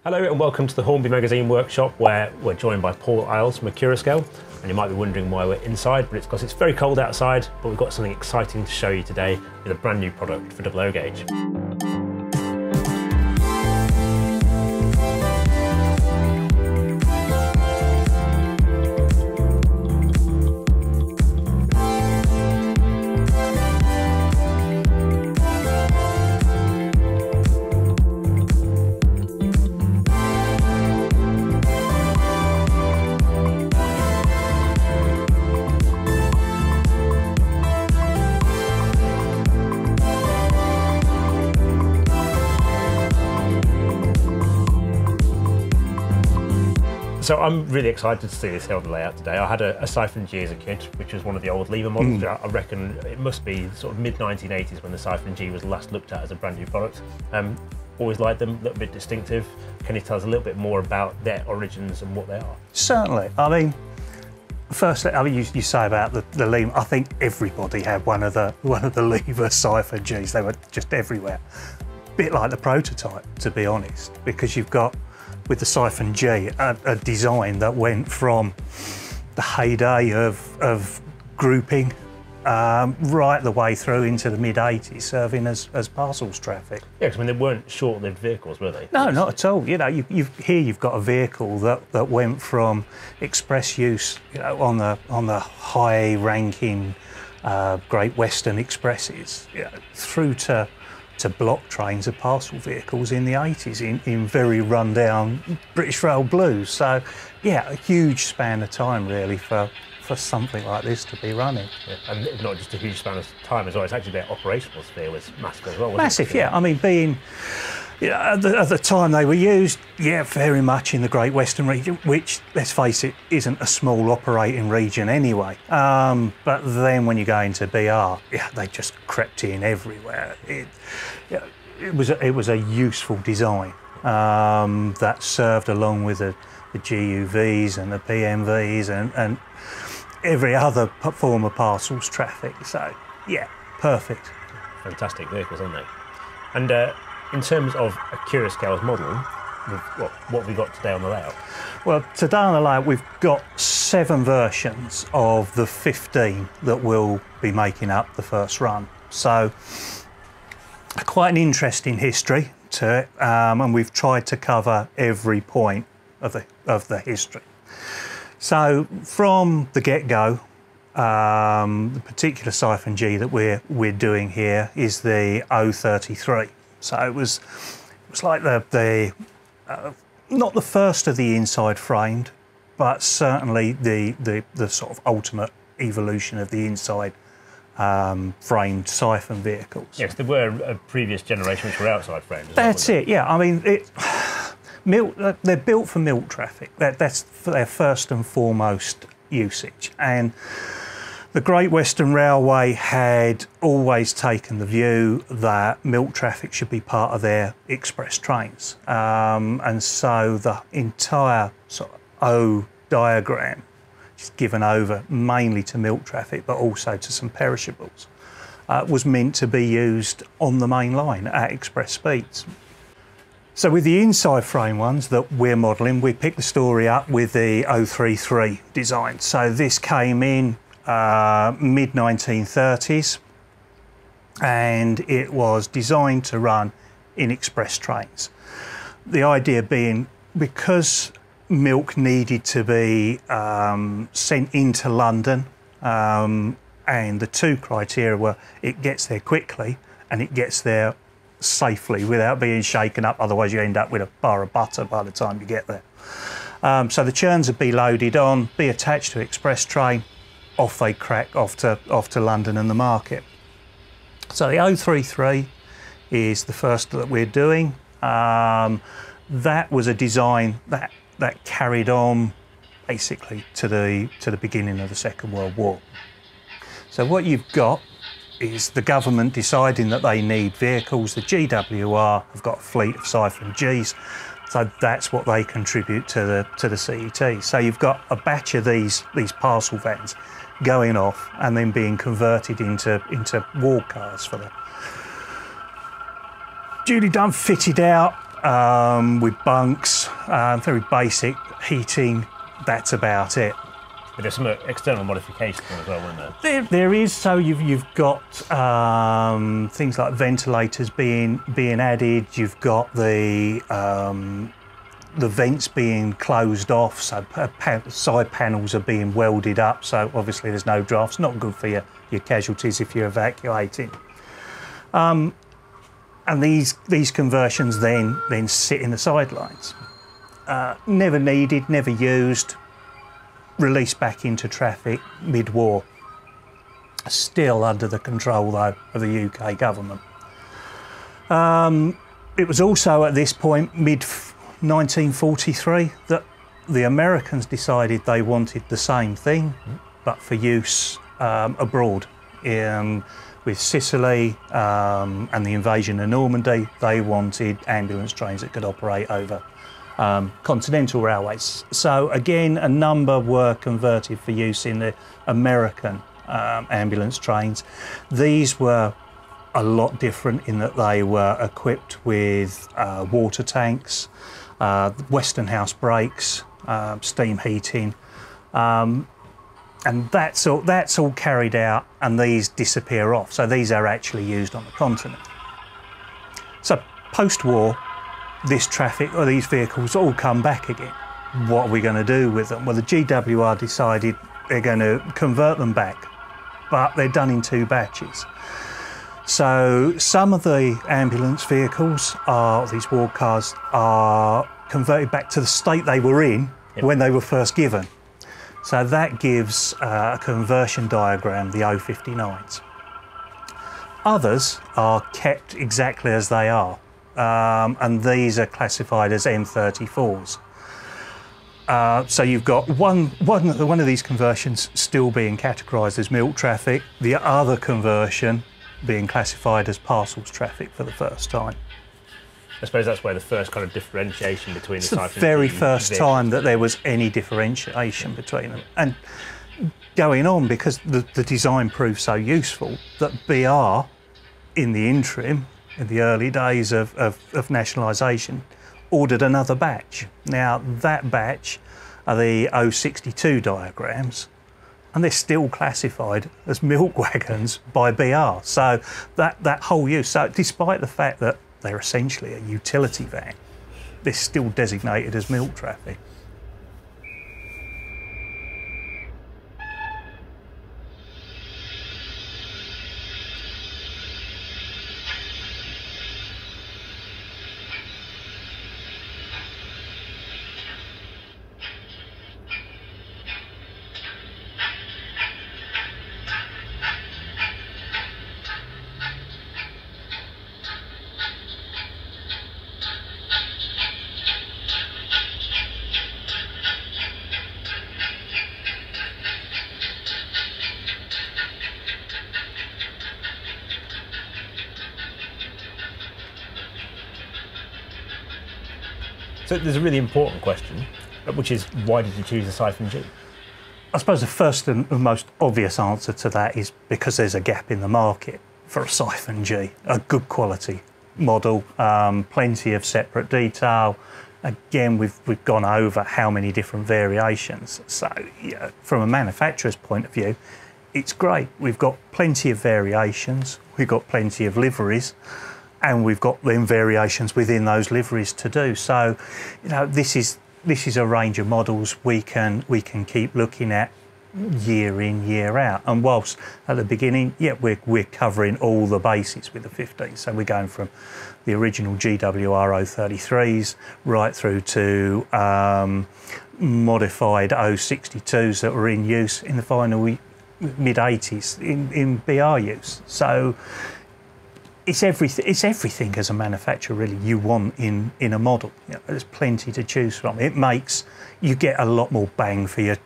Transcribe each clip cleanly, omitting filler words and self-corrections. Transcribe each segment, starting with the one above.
Hello and welcome to the Hornby Magazine workshop, where we're joined by Paul Isles from Accurascale. And you might be wondering why we're inside, but it's because it's very cold outside, but we've got something exciting to show you today with a brand new product for OO gauge. So I'm really excited to see this here on the layout today. I had a Siphon G as a kid, which was one of the old lever models. I reckon it must be sort of mid-1980s when the Siphon G was last looked at as a brand new product. Always liked them, a little bit distinctive. Can you tell us a little bit more about their origins and what they are? Certainly. I mean, firstly, you say about the lever. I think everybody had one of the lever Siphon Gs. They were just everywhere. Bit like the prototype, to be honest, because you've got, with the Siphon G, a design that went from the heyday of grouping right the way through into the mid-80s, serving as parcels traffic. Yeah, because I mean, they weren't short-lived vehicles, were they? No, not at all. You know, here you've got a vehicle that went from express use, you know, on the high-ranking Great Western expresses, you know, through to block trains of parcel vehicles in the 80s in very run-down British Rail blues. So, yeah, a huge span of time, really, for something like this to be running. Yeah, and not just a huge span of time as well, it's actually their operational sphere was massive as well, wasn't Massive, it? yeah. I mean, being, you know, at the time they were used, yeah, very much in the Great Western region, which, let's face it, isn't a small operating region anyway. But then when you go into BR, yeah, they just crept in everywhere. It was a useful design that served along with the GUVs and the PMVs and every other form of parcels traffic. So, yeah, perfect. Fantastic vehicles, aren't they? And in terms of Accurascale's model, what have we got today on the layout? Well, today on the layout we've got 7 versions of the 15 that will be making up the first run. So, quite an interesting history to it, and we've tried to cover every point of the history. So from the get-go, the particular Siphon G that we're doing here is the 033. So it was like the not the first of the inside framed, but certainly the sort of ultimate evolution of the inside framed siphon vehicles. Yes, there were a previous generation which were outside framed. That's it. Yeah, I mean they're built for milk traffic. That's their first and foremost usage. And the Great Western Railway had always taken the view that milk traffic should be part of their express trains. And so the entire sort of O diagram is given over mainly to milk traffic, but also to some perishables, was meant to be used on the main line at express speeds. So with the inside frame ones that we're modelling, we picked the story up with the 033 design. So this came in mid-1930s, and it was designed to run in express trains. The idea being, because milk needed to be sent into London, and the 2 criteria were it gets there quickly and it gets there safely without being shaken up, otherwise you end up with a bar of butter by the time you get there. So the churns would be loaded on, be attached to express train, off they crack off to London and the market. So the 033 is the first that we're doing. That was a design that carried on basically to the beginning of the Second World War. So what you've got is the government deciding that they need vehicles. The GWR have got a fleet of Siphon Gs, so that's what they contribute to the CET. So you've got a batch of these parcel vans going off and then being converted into ward cars for the duly done, fitted out, with bunks, very basic heating. That's about it. But there's some external modifications as well, weren't there? There is. So you've got things like ventilators being added. You've got the vents being closed off. So side panels are being welded up. So obviously there's no drafts. Not good for your casualties if you're evacuating. And these conversions then sit in the sidelines. Never needed, never used. Released back into traffic mid-war. Still under the control, though, of the UK government. It was also at this point, mid-1943, that the Americans decided they wanted the same thing, but for use abroad. With Sicily and the invasion of Normandy, they wanted ambulance trains that could operate over continental railways. So again, a number were converted for use in the American ambulance trains. These were a lot different in that they were equipped with water tanks, Westonhouse brakes, steam heating, and that's all carried out, and these disappear off. So these are actually used on the continent. So post-war, this traffic or these vehicles all come back again. What are we going to do with them? Well, the GWR decided they're going to convert them back, but they're done in 2 batches. So some of the ambulance vehicles, these ward cars, are converted back to the state they were in when they were first given. So that gives a conversion diagram, the O59s. Others are kept exactly as they are. And these are classified as M34s. So you've got one of these conversions still being categorised as milk traffic, the other conversion being classified as parcels traffic for the first time. I suppose that's where the first kind of differentiation between the It's the very first time that there was any differentiation between them. And going on, because the design proved so useful, that BR, in the interim, in the early days of nationalisation, ordered another batch. Now, that batch are the O62 diagrams, and they're still classified as milk wagons by BR. So that whole use, so despite the fact that they're essentially a utility van, they're still designated as milk traffic. So there's a really important question, which is why did you choose a Siphon G? I suppose the first and most obvious answer to that is because there's a gap in the market for a Siphon G, a good quality model, plenty of separate detail. Again, we've gone over how many different variations. So yeah, from a manufacturer's point of view, it's great. We've got plenty of variations, we've got plenty of liveries, and we've got then variations within those liveries to do. So, you know, this is a range of models we can keep looking at year in, year out. And whilst at the beginning, yeah, we're covering all the bases with the 15. So we're going from the original GWR 033s right through to modified 062s that were in use in the final mid-80s in BR use. So it's everything as a manufacturer really you want in a model. You know, there's plenty to choose from. It makes you get a lot more bang for your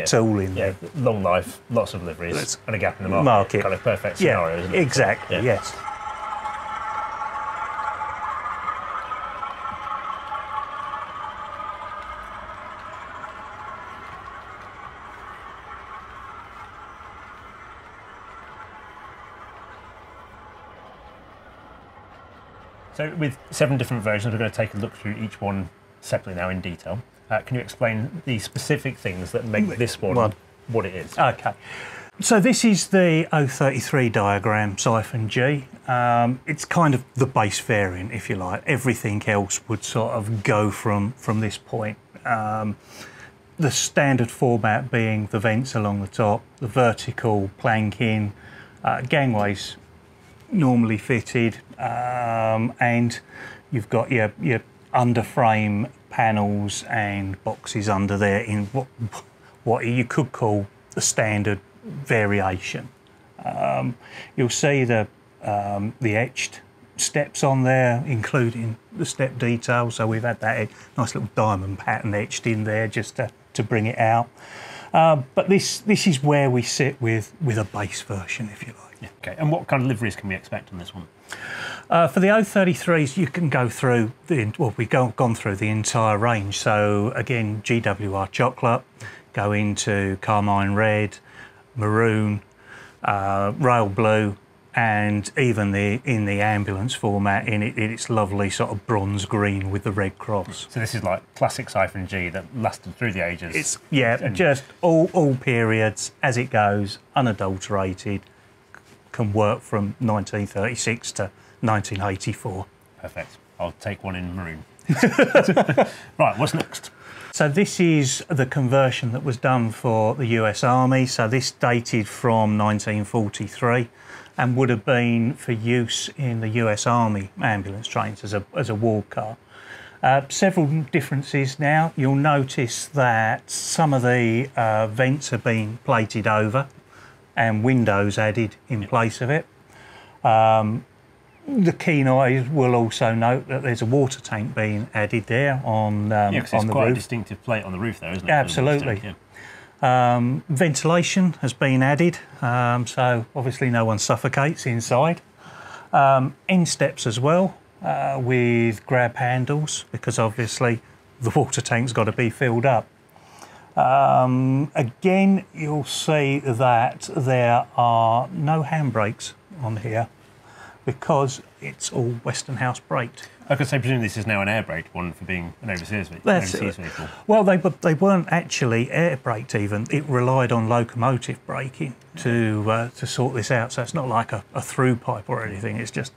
tooling. Yeah, long life, lots of liveries, and a gap in the market. Kind of perfect scenario, isn't it? Exactly, yeah. Yes. So with 7 different versions, we're going to take a look through each one separately now in detail. Can you explain the specific things that make this one what it is? Okay. So this is the 033 diagram, Siphon G. It's kind of the base variant, if you like. Everything else would sort of go from this point. The standard format being the vents along the top, the vertical planking, gangways normally fitted, and you've got your underframe panels and boxes under there in what you could call the standard variation. You'll see the etched steps on there, including the step detail. So we've had that nice little diamond pattern etched in there just to bring it out. But this is where we sit with a base version, if you like. Yeah. Okay. And what kind of liveries can we expect on this one? For the 033s, you can go through we've gone through the entire range. So again, GWR chocolate, go into carmine red, maroon, rail blue, and even in the ambulance format, in its lovely sort of bronze green with the red cross. So this is like classic Siphon G that lasted through the ages. It's just all periods as it goes, unadulterated, can work from 1936 to 1984. Perfect. I'll take one in maroon. Right, what's next? So this is the conversion that was done for the US Army. So this dated from 1943 and would have been for use in the US Army ambulance trains as a ward car. Several differences now. You'll notice that some of the vents have been plated over and windows added in place of it. The keen eyes will also note that there's a water tank being added there on the roof. It's quite a distinctive plate on the roof there, isn't it? Absolutely. Ventilation has been added, so obviously no one suffocates inside. End steps as well, with grab handles, because obviously the water tank's got to be filled up. Again, you'll see that there are no handbrakes on here because it's all Westonhouse braked. I could say, presumably this is now an air braked one for being an overseas vehicle. Well, they weren't actually air braked even. It relied on locomotive braking to sort this out. So it's not like a through pipe or anything. It's just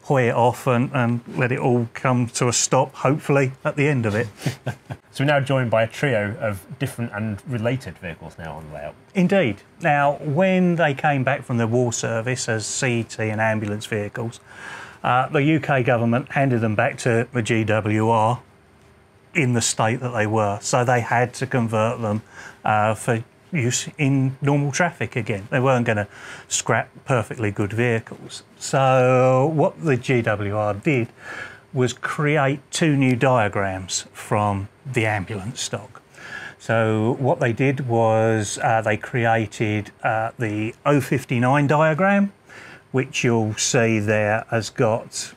hoy it off and let it all come to a stop, hopefully, at the end of it. So we're now joined by a trio of different and related vehicles now on the layout. Indeed. Now, when they came back from the war service as CET and ambulance vehicles, the UK government handed them back to the GWR in the state that they were. So they had to convert them for use in normal traffic again. They weren't going to scrap perfectly good vehicles. So what the GWR did was create 2 new diagrams from the ambulance stock. So what they did was they created the 059 diagram, which you'll see there has got,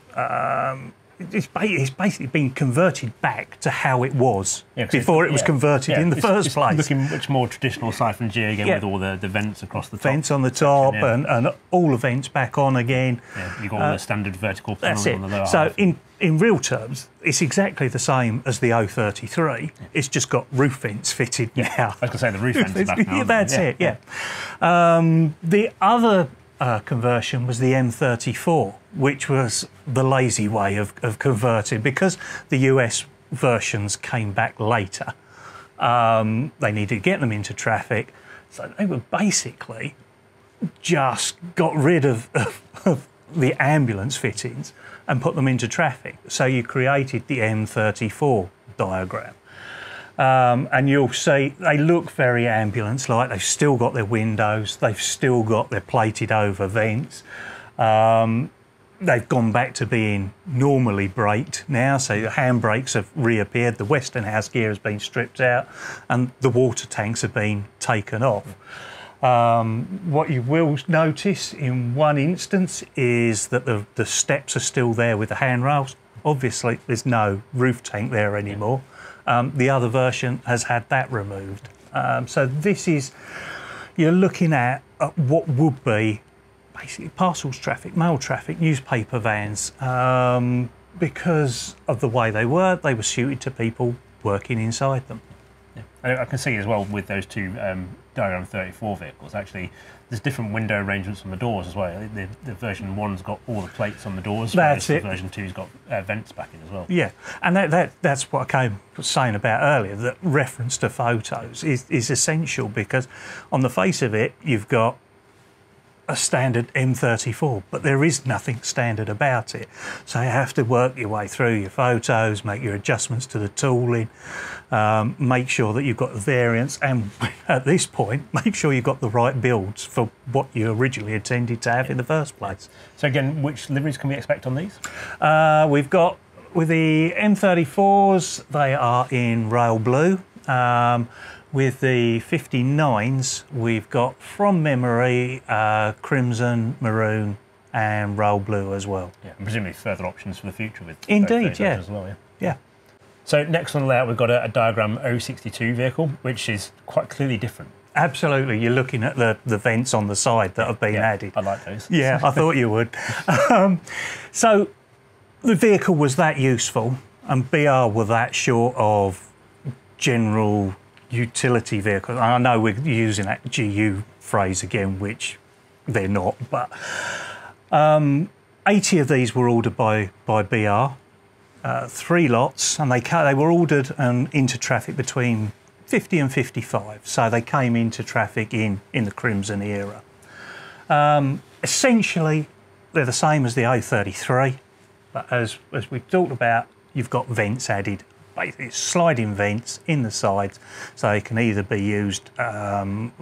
it's basically been converted back to how it was before it was converted in the first place. Looking much more traditional Siphon G again, with all the vents across the top. Vents on the top and all the vents back on again. Yeah, you've got all the standard vertical panels on the lower So half. in real terms, it's exactly the same as the 033. It's just got roof vents fitted now. I was going to say the roof vents are back now. That's it, the other conversion was the M34, which was the lazy way of converting. Because the US versions came back later, they needed to get them into traffic, so they were basically just got rid of the ambulance fittings and put them into traffic. So you created the M34 diagram. And you'll see they look very ambulance-like. They've still got their windows. They've still got their plated over vents. They've gone back to being normally braked now, so the handbrakes have reappeared. The Westonhouse gear has been stripped out and the water tanks have been taken off. What you will notice in one instance is that the steps are still there with the handrails. Obviously, there's no roof tank there anymore. The other version has had that removed. So this is, you're looking at what would be basically parcels traffic, mail traffic, newspaper vans, because of the way they were suited to people working inside them. Yeah. And I can see as well with those two Diagram 34 vehicles, actually, there's different window arrangements on the doors as well. The version 1's got all the plates on the doors, That's whereas it. the version 2's got vents back in as well. Yeah, and that's what I was saying about earlier, that reference to photos is essential, because on the face of it, you've got a standard M34, but there is nothing standard about it. So you have to work your way through your photos, make your adjustments to the tooling, make sure that you've got the variants, and at this point, make sure you've got the right builds for what you originally intended to have in the first place. So again, which liveries can we expect on these? We've got, with the M34s, they are in rail blue. With the 59s, we've got, from memory, crimson, maroon, and rail blue as well. Yeah, and presumably further options for the future with Indeed, yeah. as well. Yeah. So next on the layout, we've got a Diagram 062 vehicle, which is quite clearly different. Absolutely, you're looking at the vents on the side that have been added. I like those. Yeah, I thought you would. So the vehicle was that useful, and BR were that short of general utility vehicles. I know we're using that GU phrase again, which they're not, but 80 of these were ordered by BR, 3 lots, and they were ordered into traffic between 50 and 55, so they came into traffic in the Crimson era. Essentially, they're the same as the 033, but as we talked about, you've got vents added. Basically, sliding vents in the sides, so they can either be used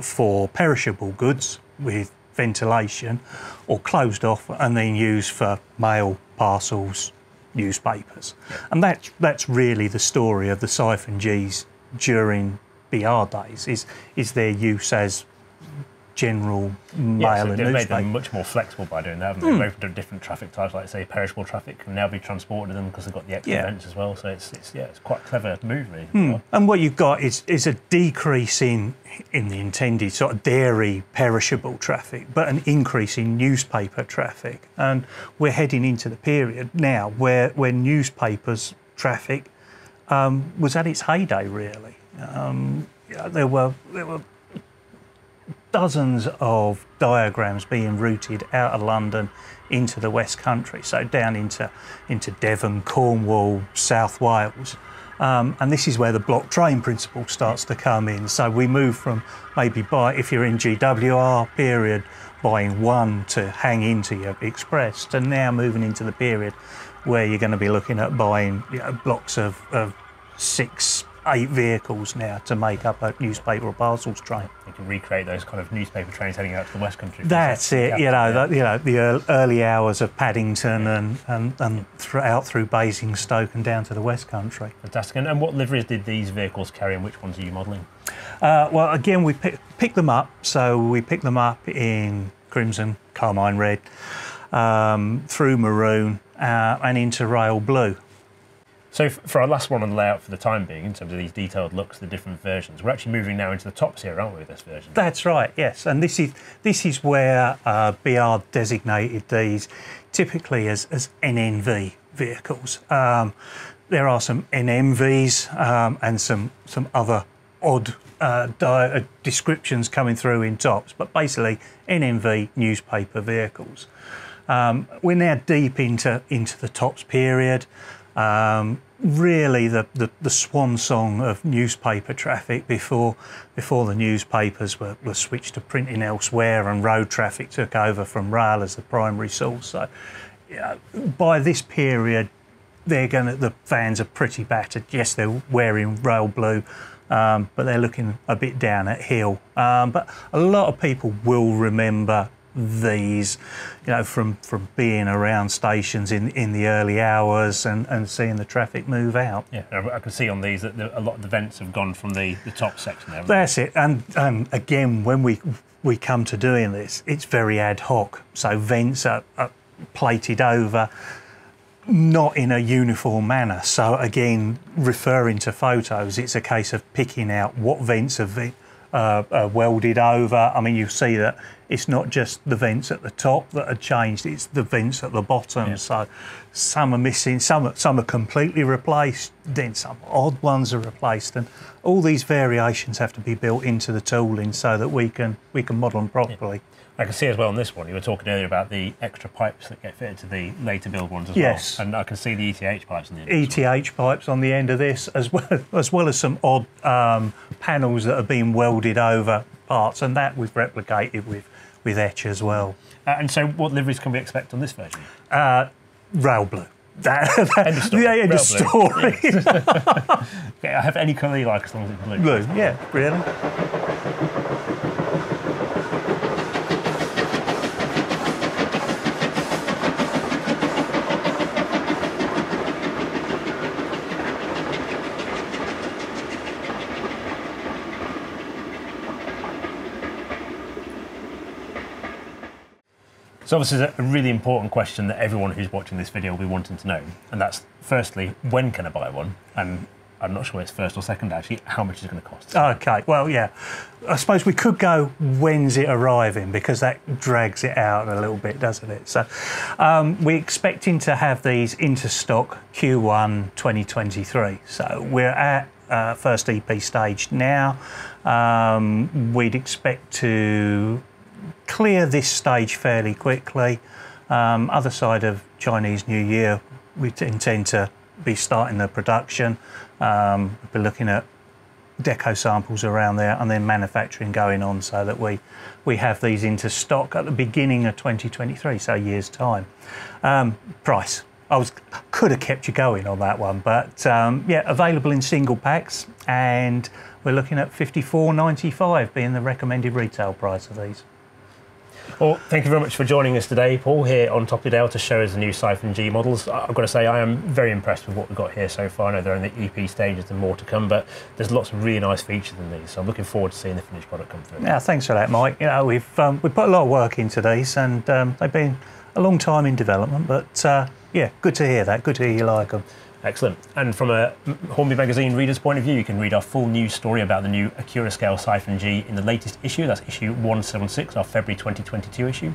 for perishable goods with ventilation, or closed off and then used for mail, parcels, newspapers. Yeah. And that's really the story of the Siphon Gs during BR days, is their use as general mail and they've newspaper. made them much more flexible by doing that, haven't they? They've opened up different traffic types, like say perishable traffic can now be transported to them because they've got the extra vents as well. So it's quite a clever move, really. And what you've got is a decrease in the intended sort of dairy perishable traffic, but an increase in newspaper traffic. And we're heading into the period now where newspapers traffic was at its heyday, really. There were dozens of diagrams being routed out of London into the West Country, so down into Devon, Cornwall, South Wales. And this is where the block train principle starts to come in. So we move from maybe if you're in GWR period, buying one to hang into your express, to now moving into the period where you're going to be looking at buying blocks of 6, 8 vehicles now to make up a newspaper or parcels train. You can recreate those kind of newspaper trains heading out to the West Country. That's it. The early hours of Paddington and out through Basingstoke and down to the West Country. Fantastic. And what liveries did these vehicles carry, and which ones are you modelling? Well, again, we picked them up. So we picked them up in crimson, carmine red, through maroon, and into rail blue. So for our last one on the layout for the time being, in terms of these detailed looks, the different versions, we're actually moving now into the tops here, aren't we, with this version? That's right, yes. And this is where BR designated these typically as NNV vehicles. There are some NMVs and some other odd descriptions coming through in tops, but basically NNV newspaper vehicles. We're now deep into the tops period. Really the swan song of newspaper traffic before the newspapers were switched to printing elsewhere and road traffic took over from rail as the primary source. So by this period, the vans are pretty battered. Yes, they're wearing rail blue, but they're looking a bit down at heel. But a lot of people will remember these, from being around stations in the early hours and seeing the traffic move out. Yeah, I can see on these that a lot of the vents have gone from the top section there. That's it. And again, when we come to doing this, it's very ad hoc. So vents are plated over, not in a uniform manner. So again, referring to photos, it's a case of picking out what vents are welded over. I mean, you see that it's not just the vents at the top that are changed, it's the vents at the bottom. Yeah. So some are missing, some are completely replaced, then some odd ones are replaced, and all these variations have to be built into the tooling so that we can model them properly. Yeah. I can see as well on this one, you were talking earlier about the extra pipes that get fitted to the later build ones as Yes. well. And I can see the ETH pipes on the end. ETH pipes on the end of this, as well as some odd panels that have been welded over parts, and that we've replicated with etch as well. And so what liveries can we expect on this version? Rail blue. End of story. Yeah, end of Rail blue. story. Okay, I have any colour you like as long as it's blue. Blue, yeah, really. So obviously there's a really important question that everyone who's watching this video will be wanting to know, and that's firstly, when can I buy one? And I'm not sure it's first or second actually, how much is it going to cost? Okay, well, yeah. I suppose we could go, when's it arriving, because that drags it out a little bit, doesn't it? So we're expecting to have these into stock Q1 2023. So we're at first EP stage now. We'd expect to clear this stage fairly quickly. Other side of Chinese New Year, we intend to be starting the production. We'll be looking at deco samples around there and then manufacturing going on so that we have these into stock at the beginning of 2023, so a year's time. Price. Could have kept you going on that one, but yeah, available in single packs, and we're looking at $54.95 being the recommended retail price of these. Well, thank you very much for joining us today, Paul, here on Top of the Dale to show us the new Siphon G models. I've got to say, I am very impressed with what we've got here so far. I know they're in the EP stages and more to come, but there's lots of really nice features in these, so I'm looking forward to seeing the finished product come through. Yeah, thanks for that, Mike. You know, we've put a lot of work into these, and they've been a long time in development, but yeah, good to hear that. Good to hear you like them. Excellent. And from a Hornby Magazine reader's point of view, you can read our full news story about the new Accurascale Siphon G in the latest issue. That's issue 176, our February 2022 issue.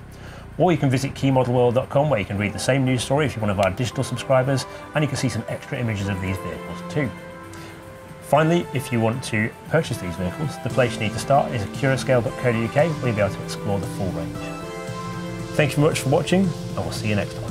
Or you can visit keymodelworld.com, where you can read the same news story if you're one of our digital subscribers, and you can see some extra images of these vehicles too. Finally, if you want to purchase these vehicles, the place you need to start is accurascale.co.uk, where you'll be able to explore the full range. Thank you very much for watching, and we'll see you next time.